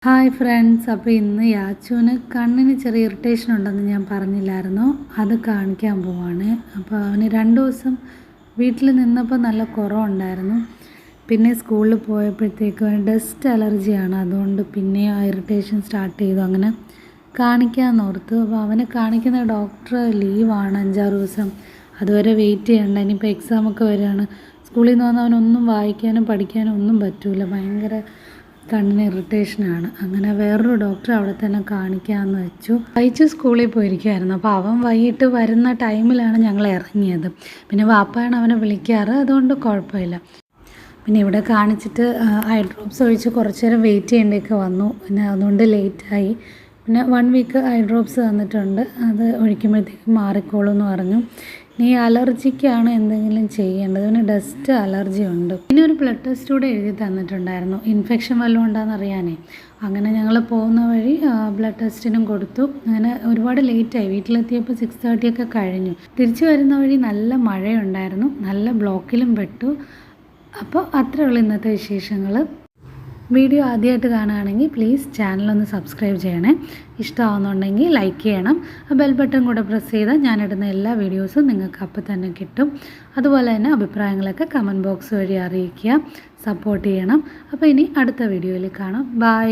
Hi friends, അപ്പോൾ ഇന്ന് യാച്ചുവിന് കണ്ണിന് ചെറിയ ഇറിറ്റേഷൻ ഉണ്ടെന്ന് ഞാൻ പറഞ്ഞില്ലായിരുന്നോ, അത് കാണിക്കാൻ പോവാണ്. അപ്പോൾ അവന് 2 ദിവസം വീട്ടിൽ നിന്നപ്പോൾ നല്ല കുറവുണ്ടായിരുന്നു. പിന്നെ സ്കൂളിൽ പോയപ്പോഴത്തേക്കും ഡസ്റ്റ് അലർജിയാണ്, അതുകൊണ്ട് പിന്നെ ആ ഇറിറ്റേഷൻ സ്റ്റാർട്ട് ചെയ്തു. അങ്ങനെ കാണിക്കാമെന്ന് ഓർത്തു. അപ്പോൾ അവനെ കാണിക്കുന്ന ഡോക്ടർ ലീവാണ് 5-6 ദിവസം, അതുവരെ വെയിറ്റ് ചെയ്യണ്ട. ഇനിയിപ്പോൾ എക്സാമൊക്കെ വരികയാണ്. സ്കൂളിൽ നിന്ന് വന്നാൽ അവനൊന്നും വായിക്കാനും പഠിക്കാനും ഒന്നും പറ്റില്ല, ഭയങ്കര കണ്ണിന് ഇറിറ്റേഷനാണ്. അങ്ങനെ വേറൊരു ഡോക്ടറെ അവിടെ തന്നെ കാണിക്കാമെന്ന് വെച്ചു. വൈകിട്ട് സ്കൂളിൽ പോയിരിക്കുമായിരുന്നു. അപ്പോൾ അവൻ വൈകിട്ട് വരുന്ന ടൈമിലാണ് ഞങ്ങൾ ഇറങ്ങിയത്. പിന്നെ വാപ്പയാണ് അവനെ വിളിക്കാറ്, അതുകൊണ്ട് കുഴപ്പമില്ല. പിന്നെ ഇവിടെ കാണിച്ചിട്ട് ഐ ഡ്രോപ്സ് ഒഴിച്ച് കുറച്ച് നേരം വെയിറ്റ് ചെയ്യേണ്ടിയൊക്കെ വന്നു. പിന്നെ അതുകൊണ്ട് ലേറ്റായി. പിന്നെ 1 വീക്ക് ഐ ഡ്രോപ്സ് തന്നിട്ടുണ്ട്, അത് ഒഴിക്കുമ്പോഴത്തേക്കും മാറിക്കോളും എന്ന് പറഞ്ഞു. ഇനി അലർജിക്കാണ് എന്തെങ്കിലും ചെയ്യേണ്ടത്, പിന്നെ ഡസ്റ്റ് അലർജി ഉണ്ട്. പിന്നെ ഒരു ബ്ലഡ് ടെസ്റ്റ് കൂടെ എഴുതി തന്നിട്ടുണ്ടായിരുന്നു, ഇൻഫെക്ഷൻ വല്ലതും ഉണ്ടോയെന്ന് അറിയാനേ. അങ്ങനെ ഞങ്ങൾ പോകുന്ന വഴി ബ്ലഡ് ടെസ്റ്റിനും കൊടുത്തു. അങ്ങനെ ഒരുപാട് ലേറ്റായി. വീട്ടിലെത്തിയപ്പോൾ 6:30 ഒക്കെ കഴിഞ്ഞു. തിരിച്ചു വരുന്ന വഴി നല്ല മഴയുണ്ടായിരുന്നു, നല്ല ബ്ലോക്കിലും പെട്ടു. അപ്പോൾ അത്രയേ ഉള്ളൂ ഇന്നത്തെ വിശേഷങ്ങൾ. വീഡിയോ ആദ്യമായിട്ട് കാണുകയാണെങ്കിൽ പ്ലീസ് ചാനലൊന്ന് സബ്സ്ക്രൈബ് ചെയ്യണേ. ഇഷ്ടമാവുന്നുണ്ടെങ്കിൽ ലൈക്ക് ചെയ്യണം. ബെൽ ബട്ടൺ കൂടെ പ്രസ് ചെയ്താൽ ഞാനിടുന്ന എല്ലാ വീഡിയോസും നിങ്ങൾക്ക് അപ്പോൾ തന്നെ കിട്ടും. അതുപോലെ തന്നെ അഭിപ്രായങ്ങളൊക്കെ കമൻറ്റ് ബോക്സ് വഴി അറിയിക്കുക, സപ്പോർട്ട് ചെയ്യണം. അപ്പോൾ ഇനി അടുത്ത വീഡിയോയിൽ കാണാം. ബൈ.